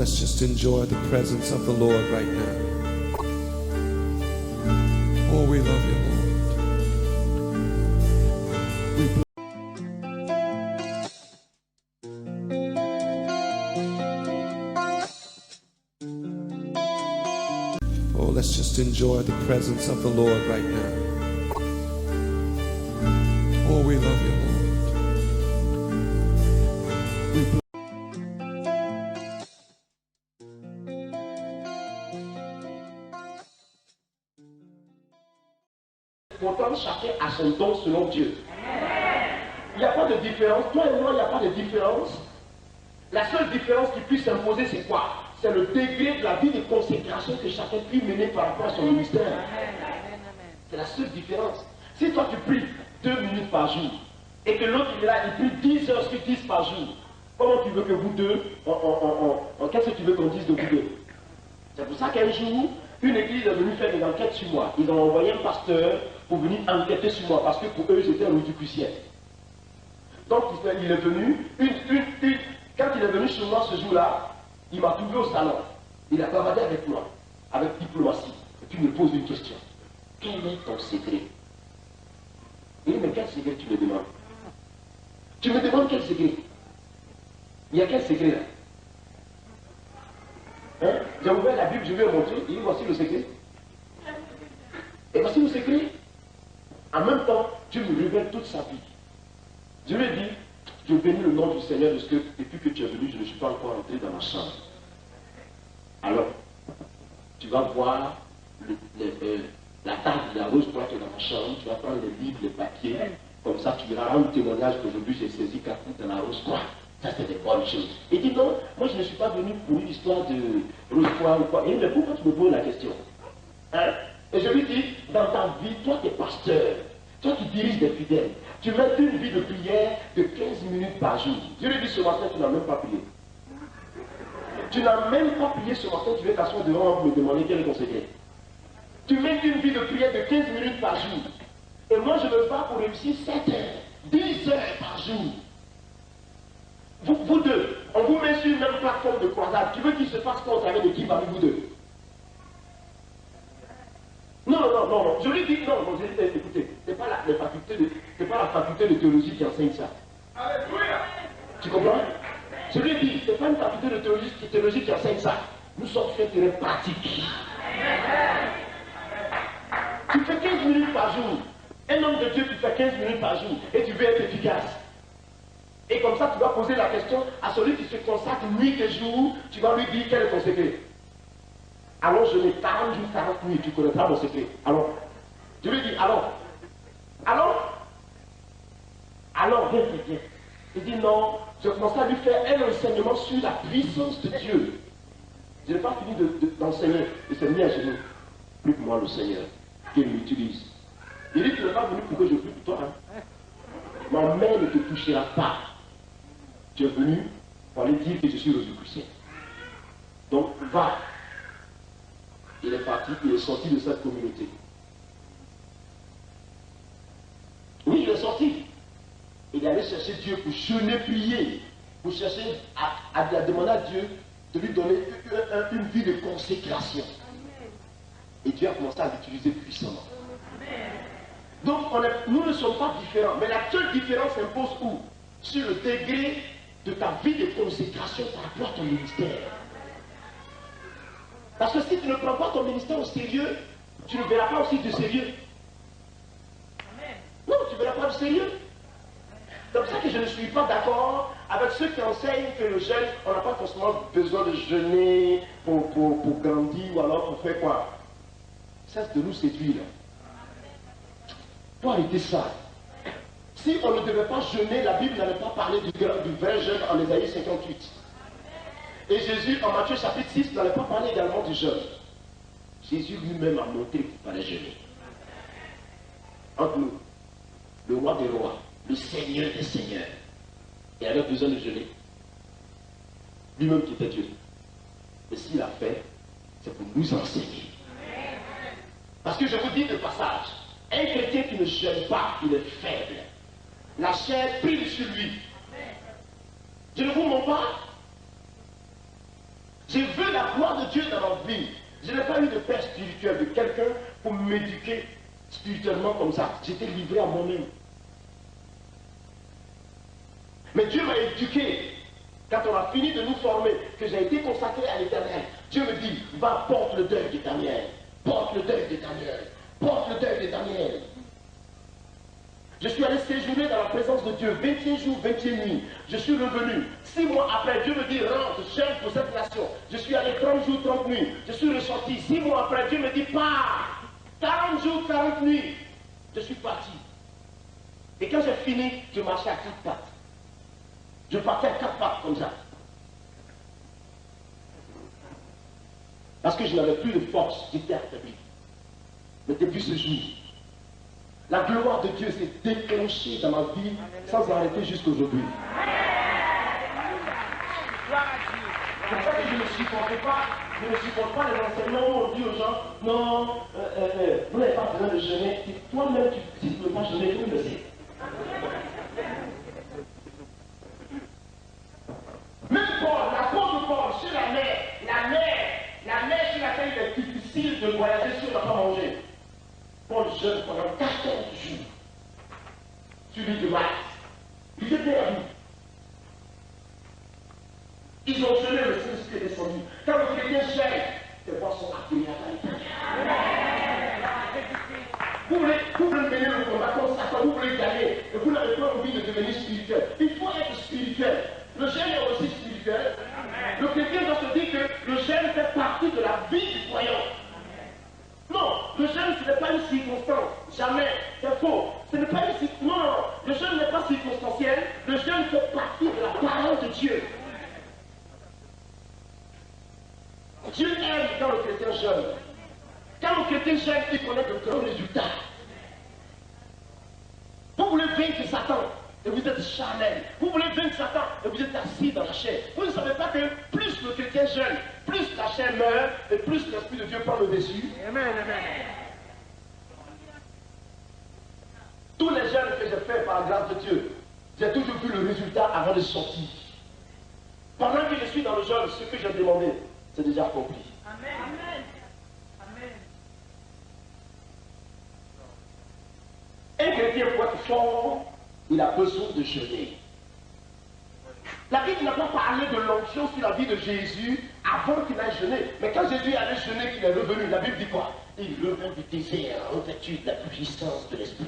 let's just enjoy the presence of the Lord right now. Oh, we love you, Lord. Oh, let's just enjoy the presence of the Lord right now. Oh, we love you, Lord. Pourtant, chacun a son don selon Dieu. Il n'y a pas de différence. Toi et moi, il n'y a pas de différence. La seule différence qui puisse s'imposer, c'est quoi? C'est le degré de la vie de consécration que chacun puisse mener par rapport à son ministère. C'est la seule différence. Si toi tu pries 2 minutes par jour et que l'autre il est là, il prie 10 heures sur 10 par jour, comment tu veux que vous deux, qu'est-ce que tu veux qu'on dise de vous deux? C'est pour ça qu'un jour, une église est venue faire des enquêtes sur moi. Ils ont envoyé un pasteur pour venir enquêter sur moi parce que pour eux j'étais un rosicrucien. Donc il est venu, quand il est venu sur moi ce jour-là, il m'a trouvé au salon. Il a bavardé avec moi, avec diplomatie. Et puis il me pose une question. Quel est ton secret? Il dit, mais quel secret tu me demandes? Tu me demandes quel secret? Il y a quel secret là? Hein? J'ai ouvert la Bible, je vais vous montrer. Il dit, voici le secret. Et voici le secret. En même temps, Dieu me révèle toute sa vie. Je lui ai dit, je bénis le nom du Seigneur parce que depuis que tu es venu, je ne suis pas encore entré dans ma chambre. Alors, tu vas voir la table de la rose croix qui est dans ma chambre, tu vas prendre les livres, les papiers, comme ça tu verras rendre témoignage qu'aujourd'hui j'ai saisi 4 dans la rose croix. Ça c'est des bonnes choses. Il dit non, moi je ne suis pas venu pour une histoire de rose croix ou quoi. Et mais pourquoi tu me poses la question? Hein? Et je lui dis, dans ta vie, toi tu es pasteur, toi qui diriges des fidèles, tu mets une vie de prière de 15 minutes par jour. Je lui dis ce matin, tu n'as même pas prié. Tu n'as même pas prié ce matin, tu veux t'asseoir devant moi pour me demander quel est ton secret. Tu mets une vie de prière de 15 minutes par jour. Et moi je me bats pour réussir 7 heures, 10 heures par jour. Vous deux, on vous met sur une même plateforme de croisade. Tu veux qu'il se passe quoi au travers de qui parmi vous deux? Non. Je lui dis non, écoutez, c'est pas la faculté de théologie qui enseigne ça. Alléluia. Tu comprends? Je lui dis, c'est pas une faculté de théologie qui enseigne ça. Nous sommes sur un terrain pratique. Tu fais 15 minutes par jour. Un homme de Dieu qui fait 15 minutes par jour et tu veux être efficace. Et comme ça, tu vas poser la question à celui qui se consacre nuit et jour. Tu vas lui dire quel est ton secret. Alors je n'ai 40 jours, 40 nuits, tu connaîtras mon secret. Alors, je lui dis, alors, viens. Il dit non, je commence à lui faire un enseignement sur la puissance de Dieu. Je n'ai pas fini d'enseigner. Il s'est mis à genoux. Prie pour moi le Seigneur, qu'il m'utilise. Il dit, tu n'es pas venu pour que je prie pour toi. Hein? Ma main ne te touchera pas. Tu es venu pour aller dire que je suis rosicrucien. Donc, va. Il est parti, il est sorti de cette communauté. Oui, il est sorti. Il est allé chercher Dieu pour jeûner, prier, pour chercher à demander à Dieu de lui donner une vie de consécration. Et Dieu a commencé à l'utiliser puissamment. Donc, nous ne sommes pas différents. Mais la seule différence s'impose où? Sur le degré de ta vie de consécration par rapport à ton ministère. Parce que si tu ne prends pas ton ministère au sérieux, tu ne verras pas aussi du sérieux. Non, tu ne verras pas du sérieux. C'est pour ça que je ne suis pas d'accord avec ceux qui enseignent que le jeûne, on n'a pas forcément besoin de jeûner pour grandir ou alors pour faire quoi. Cesse de nous séduire. Pour arrêter ça. Si on ne devait pas jeûner, la Bible n'allait pas parler du vrai jeûne en Ésaïe 58. Et Jésus, en Matthieu chapitre 6, n'allait pas parler également du jeûne. Jésus lui-même a montré qu'il fallait jeûner. Entre nous, le roi des rois, le Seigneur des seigneurs, il avait besoin de jeûner. Lui-même qui était Dieu. Et s'il a fait, c'est pour nous enseigner. Parce que je vous dis de passage, un chrétien qui ne jeûne pas, il est faible. La chair brille sur lui. Je ne vous mens pas. J'ai vu la gloire de Dieu dans ma vie. Je n'ai pas eu de père spirituel, de quelqu'un pour m'éduquer spirituellement comme ça. J'étais livré à moi-même. Mais Dieu m'a éduqué. Quand on a fini de nous former, que j'ai été consacré à l'Éternel, Dieu me dit, va, porte le deuil de Daniel. Porte le deuil de Daniel. Porte le deuil de Daniel. Je suis allé séjourner dans la présence de Dieu 21 jours, 21 nuits. Je suis revenu. 6 mois après, Dieu me dit, rentre, jeûne pour cette nation. Je suis allé 30 jours, 30 nuits. Je suis ressorti. 6 mois après, Dieu me dit, pars. 40 jours, 40 nuits. Je suis parti. Et quand j'ai fini, je marchais à 4 pattes. Je partais à 4 pattes comme ça. Parce que je n'avais plus de force, j'étais affaibli. Mais depuis ce jour, la gloire de Dieu s'est déclenchée dans ma vie sans arrêter jusqu'aujourd'hui. C'est pour ça que je ne supporte pas les enseignements où on dit aux gens, non, vous n'avez pas besoin de jeûner. Toi-même, si tu ne peux pas jeûner, tu le sais. Même Paul, l'apôtre Paul, sur la mer sur laquelle il est difficile de voyager si on n'a pas mangé. Paul jeûne pendant 14 jours. Suivi de Max. Il était à bout. Ils ont jeûné, le Saint-Esprit est descendu. Quand le chrétien jeûne, tes voix sont appelées à l'Éternel. Vous voulez mener le combat comme ça, vous voulez gagner, et vous n'avez pas envie de devenir spirituel. Il faut être spirituel. Le jeûne est aussi spirituel. Le chrétien doit se dire que le jeûne fait partie de la vie du croyant. Non, le jeûne, ce n'est pas une circonstance. Jamais. C'est faux. Ce n'est pas une circonstance. Non, le jeûne n'est pas circonstanciel. Le jeûne fait partie de la parole de Dieu. Dieu aime quand le chrétien jeûne. Quand le chrétien jeûne, il connaît de grands résultats. Vous voulez vaincre Satan et vous êtes charnel. Vous voulez vaincre Satan et vous êtes assis dans la chair. Vous ne savez pas que plus le chrétien jeûne, plus la chair meurt et plus l'Esprit de Dieu prend le dessus. Amen, amen. Tous les jeûnes que j'ai faits par la grâce de Dieu, j'ai toujours vu le résultat avant de sortir. Pendant que je suis dans le jeûne, ce que j'ai demandé, c'est déjà accompli. Amen. Amen. Amen. Un chrétien pour être fort, il a besoin de jeûner. La Bible n'a pas parlé de l'onction sur la vie de Jésus avant qu'il aille jeûner. Mais quand Jésus allait jeûner, qu'il est revenu, la Bible dit quoi? Il revint du désert revêtu de la puissance de l'Esprit.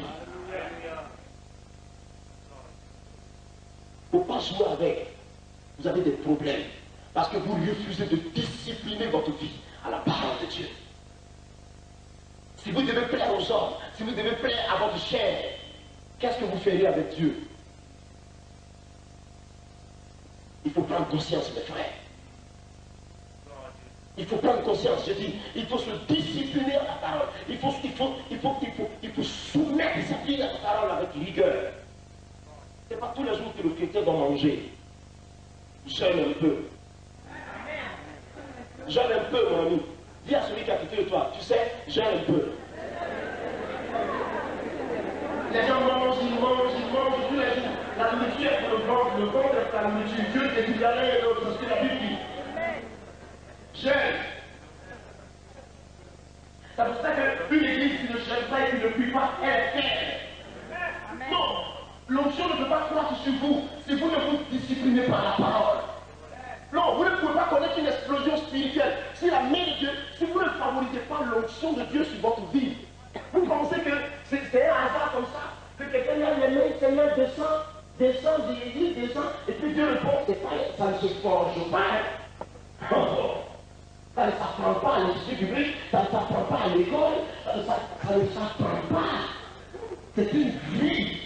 Il ne faut pas jouer avec. Vous avez des problèmes. Parce que vous refusez de discipliner votre vie à la parole de Dieu. Si vous devez plaire aux hommes, si vous devez plaire à votre chair, qu'est-ce que vous ferez avec Dieu? Il faut prendre conscience, mes frères. Il faut prendre conscience, je dis, il faut se discipliner à la parole. Il faut soumettre sa vie à la parole avec rigueur. Ce n'est pas tous les jours que le chrétien doit manger. Jeûne un peu. Jeûne un peu, mon ami. Dis à celui qui a quitté de toi, tu sais, jeûne un peu. Les gens mangent tous les jours. La nourriture est pour le ventre est pour la nourriture. Dieu te dit l'un et l'autre, c'est ce que la Bible dit. Jeûne. C'est pour ça qu'une église qui ne jeûne pas et qui ne prie pas, elle est faible. Non, l'onction ne peut pas croître sur vous si vous ne vous disciplinez pas la parole. Non, vous ne pouvez pas connaître une explosion spirituelle. Si la main de Dieu, si vous ne favorisez pas l'onction de Dieu sur votre vie, vous pensez que c'est un hasard comme ça, que quelqu'un lève les mains, Seigneur descend, Jésus descend, et puis Dieu répond, c'est pas, ça ne se forge pas. Oh, ça ne s'apprend pas à l'Institut biblique, ça ne s'apprend pas à l'école, ça ne s'apprend pas. C'est une vie.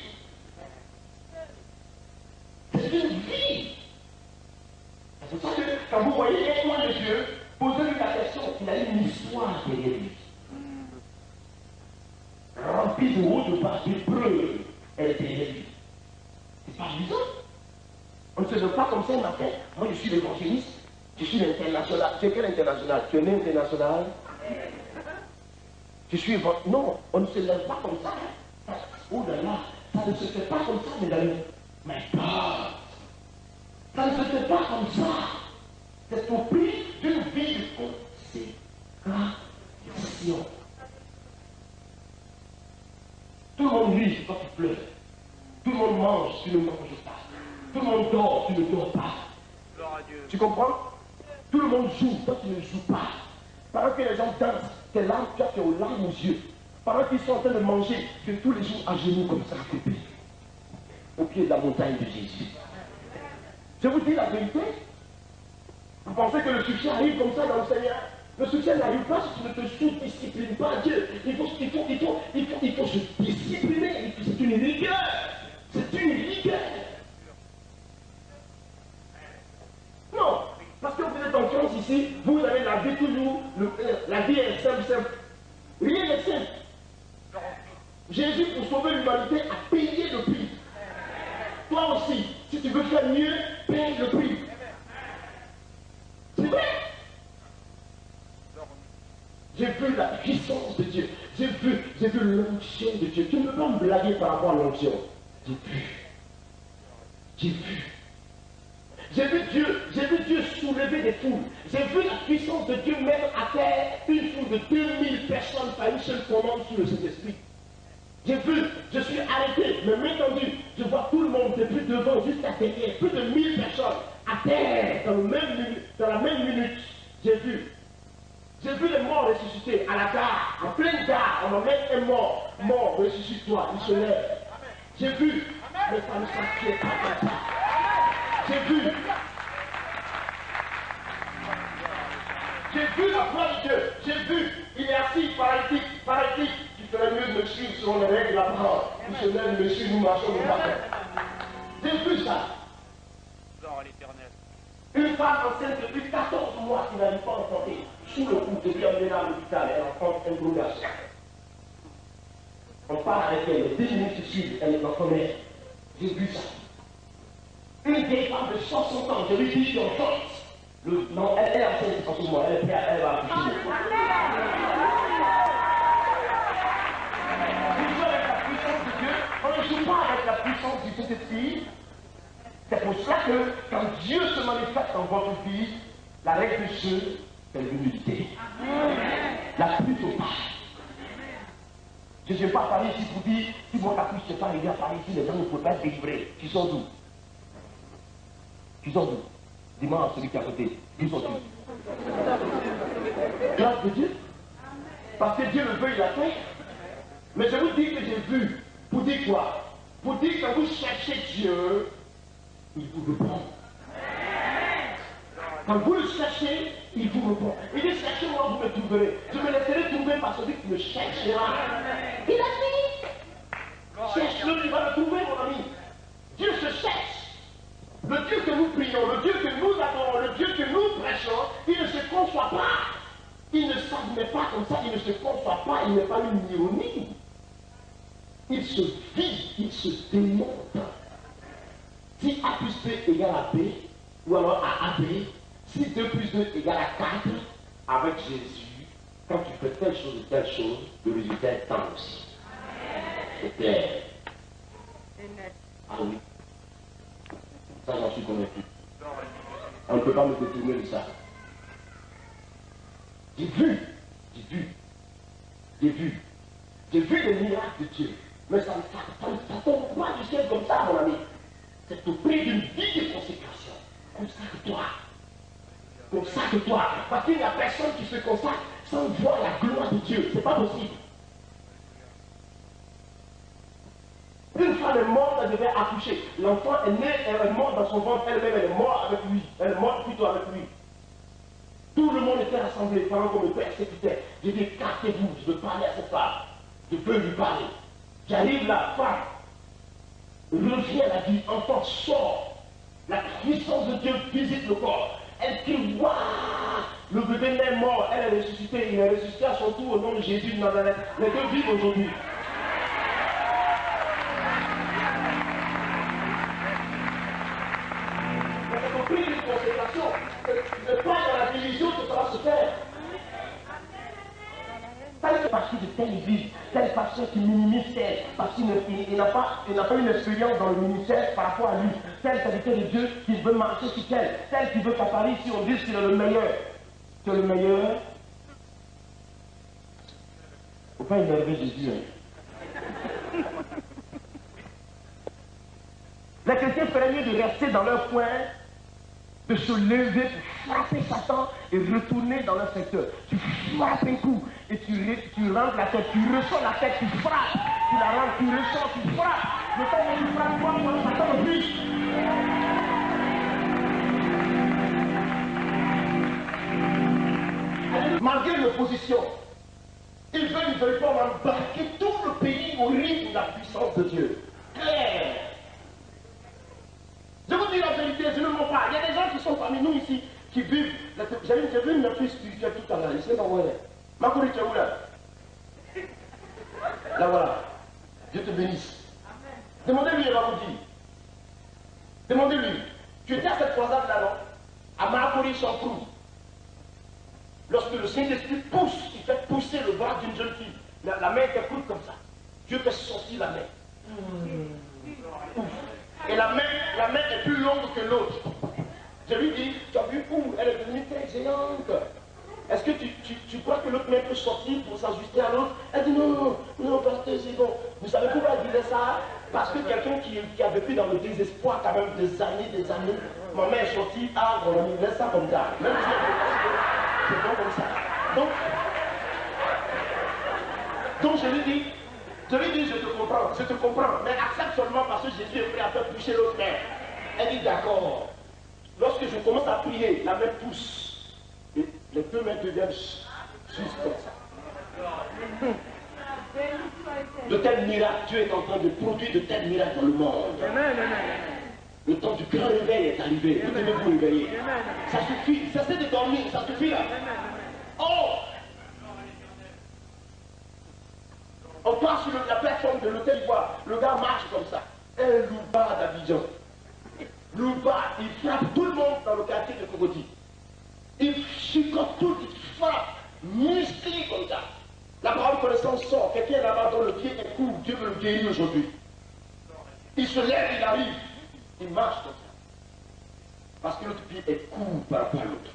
C'est une vie. C'est pour ça que quand vous voyez l'étoile de Dieu, posez-lui la question, il a une histoire derrière lui. Remplie de haut, de bas, de preuves, elle est derrière lui. C'est pas amusant. On ne se donne pas comme ça un matin. Moi, je suis l'évangéliste, je suis l'international. Tu es quel international? Tu es né international? Je suis évangéliste. Non, on ne se lève pas comme ça. Oh là là, ça ne se fait pas comme ça, mes amis. Mais pas. Ça ne se fait pas comme ça. C'est au prix d'une vie de consécration. Tout le monde rit, c'est toi qui pleures. Tout le monde mange, tu ne manges pas. Tout le monde dort, tu ne dors pas. Tu comprends? Tout le monde joue, toi tu ne joues pas. Pendant que les gens dansent, tes larmes, tu as tes larmes aux yeux. Pendant qu'ils sont en train de manger, tu es tous les jours à genoux comme ça, coupé. Au pied de la montagne de Jésus. Je vous dis la vérité. Vous pensez que le succès arrive comme ça dans le Seigneur? Le succès n'arrive pas si tu ne te sous-disciplines pas à Dieu. Il faut se discipliner. C'est une rigueur. C'est une rigueur. Non, parce que vous êtes en France ici, vous avez la vie toujours, la vie est simple. Rien n'est simple. Jésus, pour sauver l'humanité, a payé le prix. Toi aussi, si tu veux faire mieux, paye le prix. C'est vrai. J'ai vu la puissance de Dieu. J'ai vu l'onction de Dieu. Tu ne peux pas me blaguer par rapport à l'onction. J'ai vu Dieu soulever des foules. J'ai vu la puissance de Dieu mettre à terre une foule de 2000 personnes par une seule commande sur le Saint-Esprit. J'ai vu, je suis arrêté, mais m'entendu, je vois tout le monde depuis devant jusqu'à derrière, plus de 1000 personnes à terre dans la même minute. J'ai vu les morts ressuscités à la gare, en pleine gare, on m'emmène un mort, ressuscite-toi, il se lève. J'ai vu, mais ça ne s'inquiète pas comme ça. J'ai vu la gloire de Dieu, j'ai vu, il est assis, paralytique, tu ferais mieux de me suivre selon les règles de la parole. Il se lève, me suit, nous marchons, nous partons. J'ai vu ça. Une femme enceinte depuis 14 mois qui n'arrive pas à enfanter, sous le coup, depuis amenée à l'hôpital, elle enfante un gros garçon. On parle avec elle, les 10 minutes qui suivent, elle est enfant mère. J'ai vu ça. Une vieille femme de 60 ans, je lui dis, je suis enceinte. Non, elle est enceinte en ce moment, elle est prête, elle va accoucher. Vous jouez avec la puissance de Dieu, on ne joue pas avec la puissance du Saint-Esprit. C'est pour cela que quand Dieu se manifeste dans votre vie, la règle du jeu, c'est l'humilité. La plus totale. Je ne viens pas à Paris ici pour dire, si mon capuche n'est pas arrivé à Paris ici, les gens ne peuvent pas être délivrés. Qui sont d'où? Dis-moi à celui qui est à côté. Qui sont d'où? Grâce de Dieu. Parce que Dieu le veut, il l'a fait. Mais je vous dis que j'ai vu. Pour dire quoi? Pour dire que quand vous cherchez Dieu, il vous répond. Quand vous le cherchez, il vous répond. Il dit, cherchez-moi, vous me trouverez. Je me laisserai trouver par celui qui me cherchera. Il a dit, cherche-le, il va le trouver, mon ami. Dieu se cherche. Le Dieu que nous prions, le Dieu que nous adorons, le Dieu que nous prêchons, il ne se conçoit pas. Il ne s'admet pas comme ça, il ne se conçoit pas, il n'est pas une ironie. Il se vit, il se démonte. Si A plus B égale à B, ou alors à AB, si 2 plus 2 égale à 4, avec Jésus, quand tu fais telle chose et telle chose, le résultat est tant aussi. C'est clair. Ah oui. Ça, j'en suis convaincu. On ne peut pas me détourner de ça. J'ai vu les miracles de Dieu. Mais ça ne tombe pas du ciel comme ça, mon ami. C'est au prix d'une vie de consécration. Consacre-toi. Parce qu'il n'y a personne qui se consacre sans voir la gloire de Dieu. C'est pas possible. Une femme est morte, elle devait accoucher. L'enfant est né, elle est morte dans son ventre, elle-même, elle est morte avec lui. Elle est morte plutôt avec lui. Tout le monde était rassemblé pendant qu'on me persécutait. J'ai dit, écartez-vous, je veux parler à cette femme. Je veux lui parler. J'arrive là, femme. Reviens à la vie, enfant, sort. La puissance de Dieu visite le corps. Elle crie, waouh! Le bébé n'est mort, elle est ressuscitée. Il est ressuscité à son tour au nom de Jésus de Nazareth. Les deux vivent aujourd'hui. C'est au prix d'une consécration. Ce n'est pas dans la division que ça va se faire. Tel pasteur de telle église, tel pasteur qui minimise tel, parce qu'il n'a pas une expérience dans le ministère par rapport à lui, tel serviteur de Dieu qui veut marcher sur tel qui veut qu'à Paris, si on dise qu'il est le meilleur. Tu es le meilleur. Faut pas énerver Jésus. Hein. Les chrétiens feraient mieux de rester dans leur coin, de se lever pour frapper Satan et retourner dans leur secteur. Tu frappes un coup et tu rentres la tête, tu ressors la tête, tu frappes, tu la rentres, tu ressors, tu frappes. Le temps où tu frappes, moi, Satan me plus. Malgré l'opposition, ils veulent pas embarquer tout le pays au rythme de la puissance de Dieu. Claire. Je vous dis la vérité, je ne mens pas. Il y a des gens qui sont parmi nous ici, qui vivent. J'ai vu une fille spirituelle tout à l'heure, je sais pas où elle est. Makori, tu es où là? Là voilà. Dieu te bénisse. Demandez-lui, elle va vous dire. Demandez-lui. Tu étais à cette croisade là, non? À Makori Chankrou. Lorsque le Saint-Esprit pousse, il fait pousser le bras d'une jeune fille. La main était courte comme ça. Dieu fait sortir la main. Ouf. Et la main est plus longue que l'autre. Je lui dis, tu as vu où elle est devenue très géante. Est-ce que tu crois que l'autre main peut sortir pour s'ajuster à l'autre? Elle dit non, pasteur, c'est bon. Vous savez pourquoi elle disait ça? Parce que quelqu'un qui a vécu dans le désespoir quand même des années, ma main est sortie, mon ami, laisse ça comme ça. Même si c'est bon comme ça. Donc je lui dis, je te comprends, mais accepte seulement parce que Jésus est prêt à faire pousser l'autre main. Elle dit d'accord. Lorsque je commence à prier, la main pousse. Et les deux mains deviennent juste comme ça. De tels miracles, Dieu est en train de produire de tels miracles dans le monde. Le temps du grand réveil est arrivé. Vous devez vous réveiller. Ça suffit. Cessez de dormir. Ça suffit là. Oh! On passe sur la plateforme de l'hôtel Ivoire. Le gars marche comme ça. Un louba d'Abidjan. Louba, il frappe tout le monde dans le quartier de Cogodi. Il chicote tout, il frappe, musclé comme ça. La parole connaissance sort. Quelqu'un est là-bas dont le pied est court. Dieu veut le guérir aujourd'hui. Il se lève, il arrive. Il marche comme ça. Parce que l'autre pied est court par rapport à l'autre.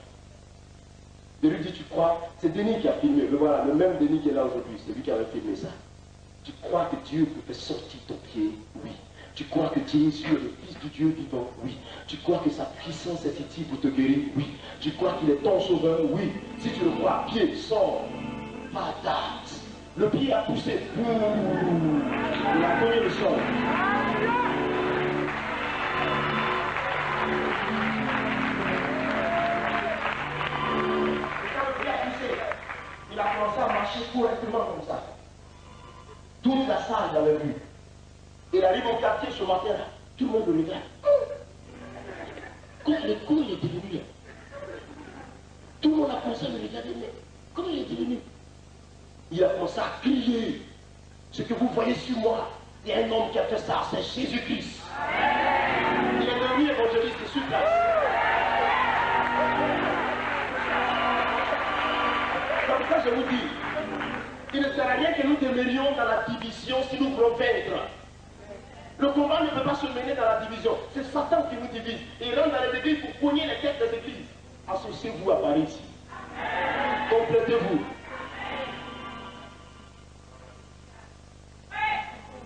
Je lui dis, tu crois? C'est Denis qui a filmé. Le voilà, le même Denis qui est là aujourd'hui. C'est lui qui avait filmé ça. Tu crois que Dieu peut faire sortir ton pied? Oui. Tu crois que Jésus est le Fils du Dieu vivant? Oui. Tu crois que sa puissance est ici pour te guérir? Oui. Tu crois qu'il est ton sauveur? Oui. Si tu le crois, pied, sort. Patate. Le pied a poussé. Il a cogné le sol. Il a commencé à marcher correctement comme ça. Toute la salle l'avait vu. Il arrive au quartier ce matin-là. Tout le monde le regarde. Comment il est devenu là? Tout le monde a commencé à le regarder. Mais comment il est devenu? Il a commencé à crier. Ce que vous voyez sur moi, il y a un homme qui a fait ça, c'est Jésus-Christ. Il est devenu évangéliste sur place. Comme ça, je vous dis, il ne sert à rien que nous demeurions dans la division si nous voulons vaincre. Le combat ne peut pas se mener dans la division. C'est Satan qui nous divise. Il rentre dans les églises pour pogner les têtes des églises. Associez-vous à Paris ici. Complétez-vous.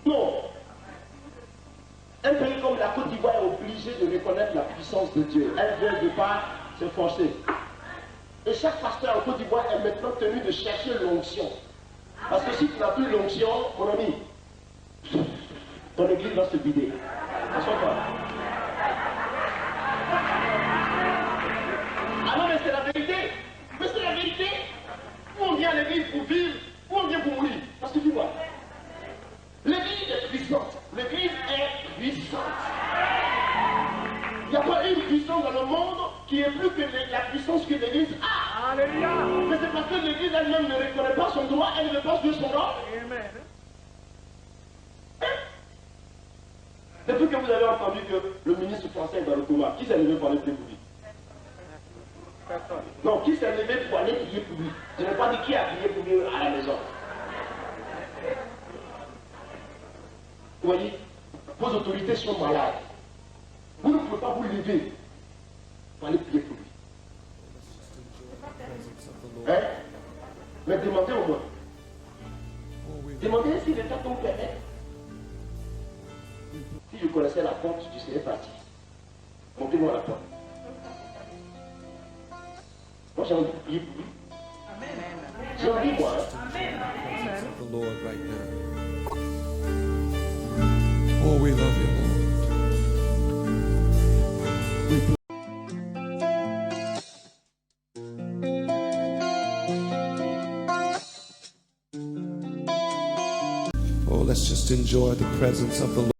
Non. Un pays comme la Côte d'Ivoire est obligé de reconnaître la puissance de Dieu. Elle vient de pas se forcer. Et chaque pasteur en Côte d'Ivoire est maintenant tenu de chercher l'onction. Parce que si tu n'as plus l'onction, mon ami, ton église va se vider. Assois-toi. Ah non, mais c'est la vérité. Mais c'est la vérité. Où on vient à l'église pour vivre, où on vient pour mourir. Parce que tu vois, l'église est puissante. L'église est puissante. Il n'y a pas une puissance dans le monde qui est plus que la puissance que l'église a. Alléluia. Mais c'est parce que l'église elle-même ne reconnaît pas son droit, elle ne veut pas jouer son rôle. Amen. Depuis que vous avez entendu que le ministre français est dans le coma, qui s'est levé pour aller prier pour lui? Non, qui s'est levé pour aller prier pour lui? Je n'ai pas dit qui a prié pour lui à la maison. Vous voyez, vos autorités sont malades. Vous ne pouvez pas vous lever pour aller prier pour lui. Hein? Mais demandez au moins. Oh, we love Demandez si l'État ton père est. Si je connaissais la porte, tu serais parti. Montez-moi la porte. Moi j'ai envie de prier pour lui. J'ai envie moi. Hein? the Lord right now. Oh, we love you, Lord. Oh, let's just enjoy the presence of the Lord.